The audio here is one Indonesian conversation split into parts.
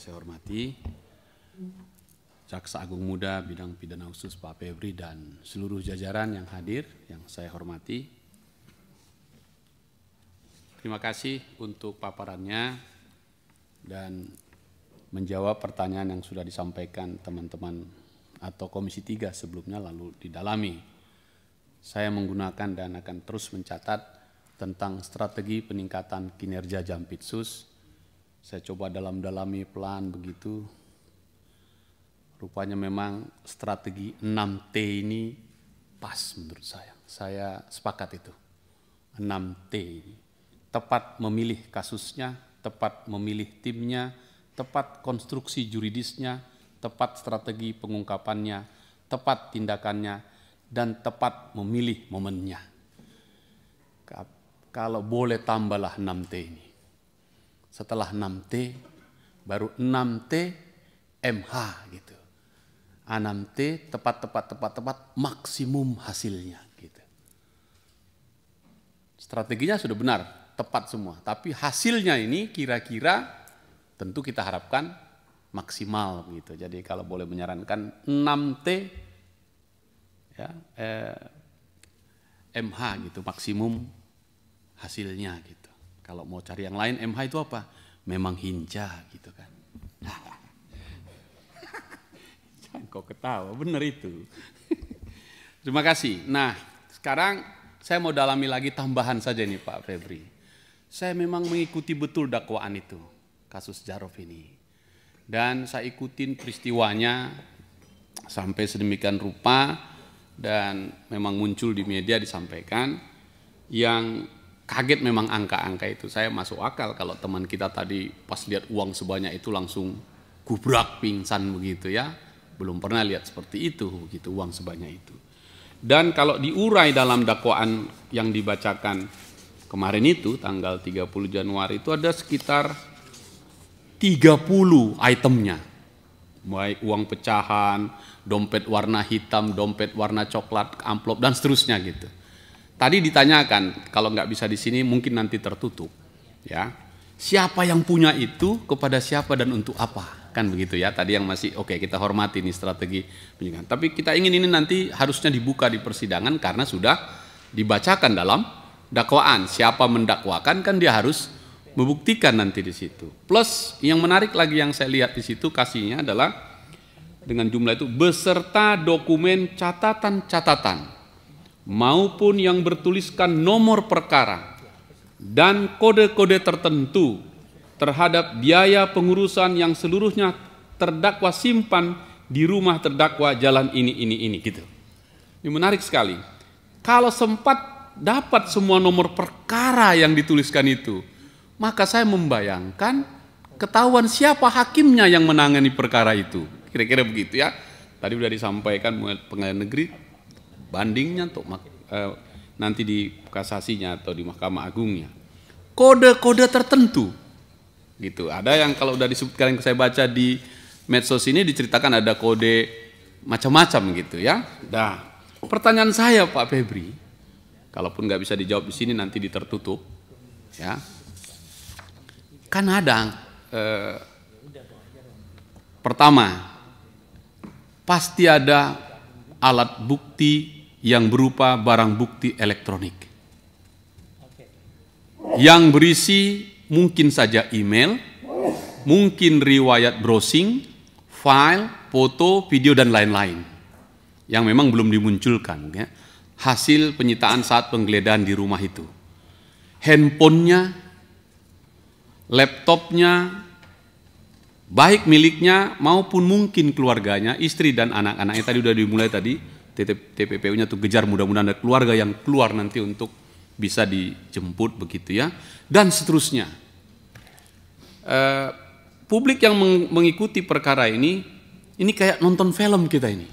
saya hormati Jaksa Agung Muda Bidang Pidana Khusus Pak Febri dan seluruh jajaran yang hadir yang saya hormati. Terima kasih untuk paparannya dan menjawab pertanyaan yang sudah disampaikan teman-teman atau Komisi 3 sebelumnya lalu didalami. Saya menggunakan dan akan terus mencatat tentang strategi peningkatan kinerja Jampitsus. Saya coba dalam-dalami pelan begitu. Rupanya memang strategi 6T ini pas menurut saya. Saya sepakat itu. 6T ini. Tepat memilih kasusnya, tepat memilih timnya, tepat konstruksi juridisnya, tepat strategi pengungkapannya, tepat tindakannya, dan tepat memilih momennya. Kalau boleh tambahlah 6T ini. Setelah 6T, baru 6T MH gitu. 6T tepat maksimum hasilnya gitu. Strateginya sudah benar, tepat semua. Tapi hasilnya ini kira-kira tentu kita harapkan maksimal gitu. Jadi kalau boleh menyarankan 6T ya, MH gitu, maksimum hasilnya gitu. Kalau mau cari yang lain MH itu apa? Memang hinca gitu kan. Jangan kau ketawa, benar itu. Terima kasih. Nah, sekarang saya mau dalami lagi tambahan saja nih Pak Febri. Saya memang mengikuti betul dakwaan itu, kasus Jarod ini. Dan saya ikutin peristiwanya sampai sedemikian rupa dan memang muncul di media disampaikan. Yang kaget memang angka-angka itu. Saya masuk akal kalau teman kita tadi pas lihat uang sebanyak itu langsung gubrak pingsan begitu ya. Belum pernah lihat seperti itu begitu uang sebanyak itu. Dan kalau diurai dalam dakwaan yang dibacakan kemarin itu tanggal 30 Januari itu ada sekitar 30 itemnya. Baik uang pecahan, dompet warna hitam, dompet warna coklat, amplop dan seterusnya gitu. Tadi ditanyakan, kalau nggak bisa di sini mungkin nanti tertutup, ya. Siapa yang punya itu, kepada siapa dan untuk apa, kan begitu ya. Tadi yang masih oke, kita hormati nih strategi penyidikan. Tapi kita ingin ini nanti harusnya dibuka di persidangan karena sudah dibacakan dalam dakwaan. Siapa mendakwakan kan dia harus membuktikan nanti di situ. Plus yang menarik lagi yang saya lihat di situ kasihnya adalah dengan jumlah itu beserta dokumen catatan-catatan maupun yang bertuliskan nomor perkara dan kode-kode tertentu terhadap biaya pengurusan yang seluruhnya terdakwa simpan di rumah terdakwa jalan ini gitu. Ini menarik sekali. Kalau sempat dapat semua nomor perkara yang dituliskan itu, maka saya membayangkan ketahuan siapa hakimnya yang menangani perkara itu. Kira-kira begitu ya. Tadi sudah disampaikan pengadilan negeri bandingnya untuk nanti di kasasinya atau di Mahkamah Agungnya. Kode-kode tertentu gitu. Ada yang kalau udah disebutkan yang saya baca di medsos ini diceritakan ada kode macam-macam gitu ya. Nah, pertanyaan saya Pak Febri, kalaupun nggak bisa dijawab di sini nanti ditertutup ya. Kan ada pertama pasti ada alat bukti yang berupa barang bukti elektronik yang berisi mungkin saja email, mungkin riwayat browsing, file, foto, video dan lain-lain yang memang belum dimunculkan ya. Hasil penyitaan saat penggeledahan di rumah itu, handphonenya, laptopnya, baik miliknya maupun mungkin keluarganya, istri dan anak-anaknya. Tadi udah dimulai tadi TPPU-nya tuh kejar, mudah-mudahan ada keluarga yang keluar nanti untuk bisa dijemput begitu ya, dan seterusnya. Publik yang mengikuti perkara ini kayak nonton film kita ini,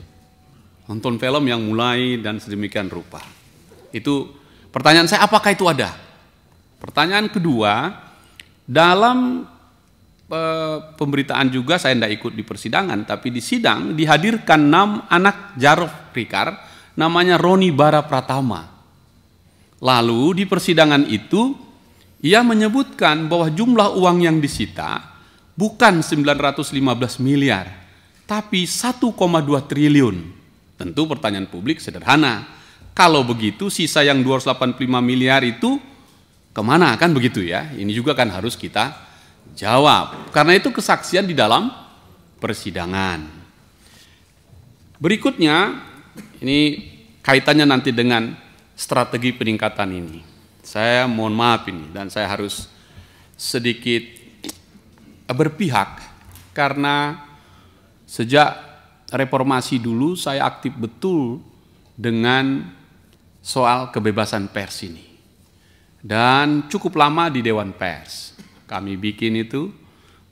nonton film yang mulai dan sedemikian rupa. Itu pertanyaan saya, apakah itu ada? Pertanyaan kedua, dalam pemberitaan juga saya tidak ikut di persidangan, tapi di sidang dihadirkan 6 anak Jarod Rikar, namanya Roni Bara Pratama. Lalu di persidangan itu ia menyebutkan bahwa jumlah uang yang disita bukan 915 miliar, tapi 1,2 triliun. Tentu pertanyaan publik sederhana. Kalau begitu sisa yang 285 miliar itu kemana, kan begitu ya? Ini juga kan harus kita jawab. Karena itu kesaksian di dalam persidangan. Berikutnya, ini kaitannya nanti dengan strategi peningkatan ini. Saya mohon maaf ini, dan saya harus sedikit berpihak, karena sejak reformasi dulu saya aktif betul dengan soal kebebasan pers ini. Dan cukup lama di Dewan Pers. Kami bikin itu,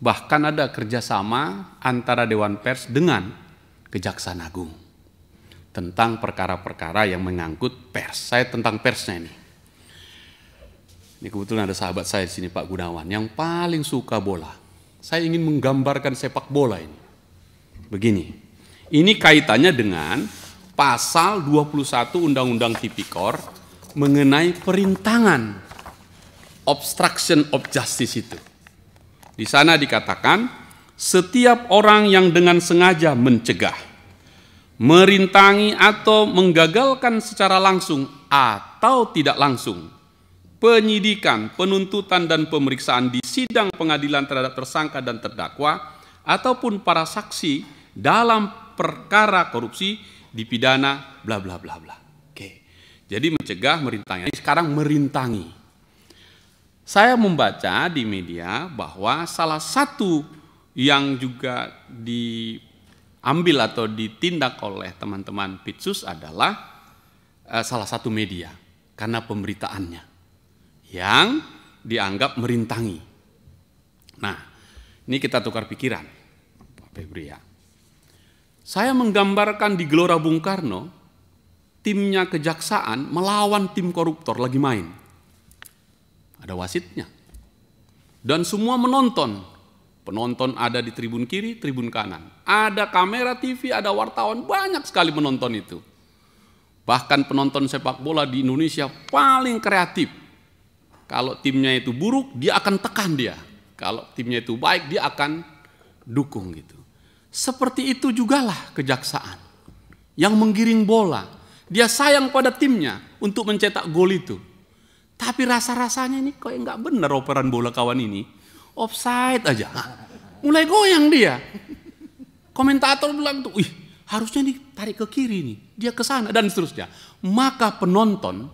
bahkan ada kerjasama antara Dewan Pers dengan Kejaksaan Agung tentang perkara-perkara yang mengangkut pers. Saya tentang persnya ini. Ini kebetulan ada sahabat saya di sini, Pak Gunawan, yang paling suka bola. Saya ingin menggambarkan sepak bola ini. Begini, ini kaitannya dengan pasal 21 Undang-Undang Tipikor mengenai perintangan, obstruction of justice itu. Di sana dikatakan, setiap orang yang dengan sengaja mencegah, merintangi atau menggagalkan secara langsung atau tidak langsung penyidikan, penuntutan dan pemeriksaan di sidang pengadilan terhadap tersangka dan terdakwa ataupun para saksi dalam perkara korupsi dipidana bla bla bla bla. Oke. Jadi mencegah, merintangi. Sekarang merintangi. Saya membaca di media bahwa salah satu yang juga diambil atau ditindak oleh teman-teman Pitsus adalah salah satu media karena pemberitaannya yang dianggap merintangi. Nah, ini kita tukar pikiran, Pak Febri ya. Saya menggambarkan di Gelora Bung Karno, timnya kejaksaan melawan tim koruptor lagi main. Ada wasitnya. Dan semua menonton. Penonton ada di tribun kiri, tribun kanan. Ada kamera TV, ada wartawan, banyak sekali menonton itu. Bahkan penonton sepak bola di Indonesia paling kreatif. Kalau timnya itu buruk, dia akan tekan dia. Kalau timnya itu baik, dia akan dukung gitu. Seperti itu jugalah kejaksaan yang menggiring bola. Dia sayang pada timnya untuk mencetak gol itu. Tapi rasa-rasanya ini kok nggak benar operan bola kawan ini. Offside aja. Mulai goyang dia. Komentator bilang tuh, "Wih, harusnya ditarik ke kiri nih. Dia ke sana," dan seterusnya. Maka penonton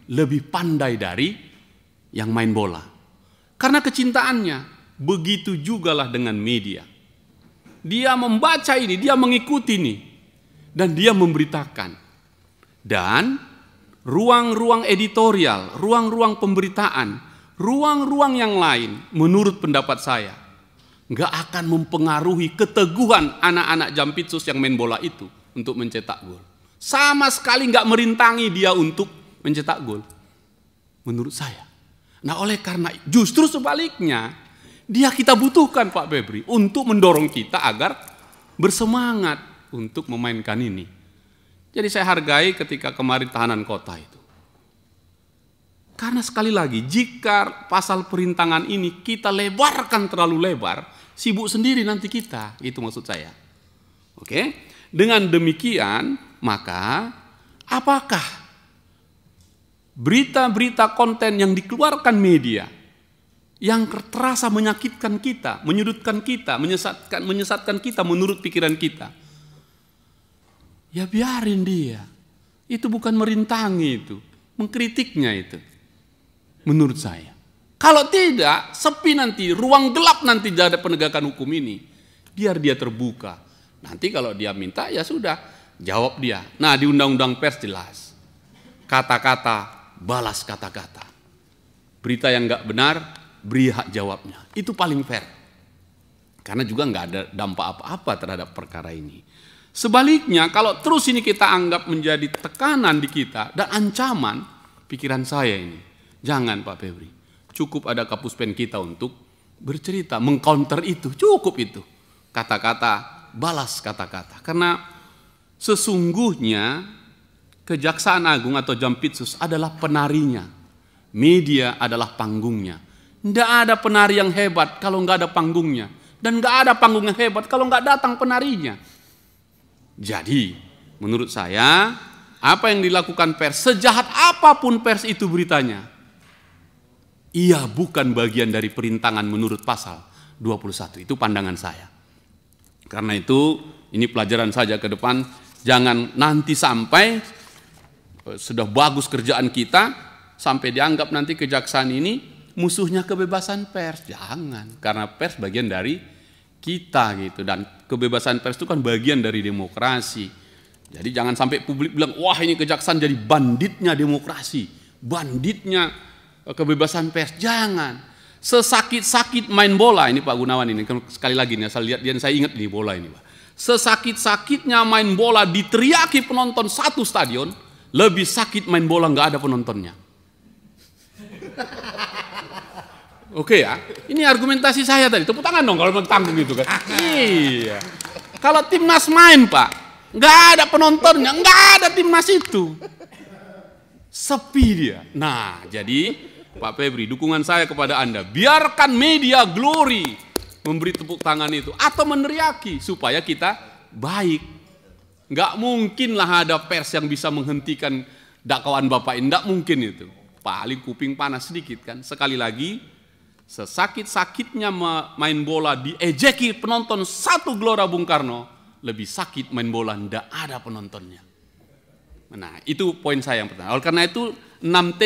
lebih pandai dari yang main bola. Karena kecintaannya, begitu jugalah dengan media. Dia membaca ini, dia mengikuti ini, dan dia memberitakan. Dan ruang-ruang editorial, ruang-ruang pemberitaan, ruang-ruang yang lain, menurut pendapat saya, nggak akan mempengaruhi keteguhan anak-anak Jampitsus yang main bola itu untuk mencetak gol. Sama sekali nggak merintangi dia untuk mencetak gol, menurut saya. Nah, oleh karena justru sebaliknya, dia kita butuhkan Pak Febri untuk mendorong kita agar bersemangat untuk memainkan ini. Jadi saya hargai ketika kemarin tahanan kota itu. Karena sekali lagi, jika pasal perintangan ini kita lebarkan terlalu lebar, sibuk sendiri nanti kita, itu maksud saya. Oke? Dengan demikian, maka apakah berita-berita konten yang dikeluarkan media yang terasa menyakitkan kita, menyudutkan kita, menyesatkan kita menurut pikiran kita, ya biarin dia. Itu bukan merintangi itu, mengkritiknya itu. Menurut saya. Kalau tidak, sepi nanti, ruang gelap nanti dari penegakan hukum ini. Biar dia terbuka. Nanti kalau dia minta, ya sudah, jawab dia. Nah, di Undang-Undang Pers jelas. Kata-kata, balas kata-kata. Berita yang nggak benar, beri hak jawabnya. Itu paling fair. Karena juga nggak ada dampak apa-apa terhadap perkara ini. Sebaliknya, kalau terus ini kita anggap menjadi tekanan di kita dan ancaman, pikiran saya ini, jangan Pak Febri. Cukup ada kapus pen kita untuk bercerita, mengcounter itu, cukup itu. Kata-kata, balas kata-kata. Karena sesungguhnya Kejaksaan Agung atau Jampitsus adalah penarinya. Media adalah panggungnya. Tidak ada penari yang hebat kalau nggak ada panggungnya. Dan nggak ada panggung yang hebat kalau nggak datang penarinya. Jadi, menurut saya, apa yang dilakukan pers, sejahat apapun pers itu beritanya, ia bukan bagian dari perintangan menurut pasal 21. Itu pandangan saya. Karena itu, ini pelajaran saja ke depan, jangan nanti sampai sudah bagus kerjaan kita, sampai dianggap nanti kejaksaan ini musuhnya kebebasan pers. Jangan, karena pers bagian dari kita gitu, dan kebebasan pers itu kan bagian dari demokrasi. Jadi jangan sampai publik bilang, wah ini kejaksaan jadi banditnya demokrasi, banditnya kebebasan pers. Jangan. Sesakit-sakit main bola, ini Pak Gunawan ini, sekali lagi nih, saya ingat di bola ini Pak. Sesakit-sakitnya main bola diteriaki penonton satu stadion, lebih sakit main bola nggak ada penontonnya. Oke ya, ini argumentasi saya tadi. Tepuk tangan dong kalau tanggung gitu kan. Iya. Kalau timnas main Pak, nggak ada penontonnya, nggak ada timnas itu. Sepi dia. Nah, jadi Pak Febri, dukungan saya kepada Anda, biarkan media glory memberi tepuk tangan itu atau meneriaki supaya kita baik. Nggak mungkin lah ada pers yang bisa menghentikan dakwaan Bapak ini, nggak mungkin itu. Paling kuping panas sedikit kan. Sekali lagi, sesakit-sakitnya main bola diejeki penonton satu Gelora Bung Karno, lebih sakit main bola ndak ada penontonnya. Nah, itu poin saya yang pertama. Oleh karena itu 6T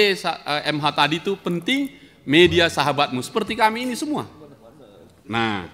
MH tadi itu penting, media sahabatmu seperti kami ini semua. Nah,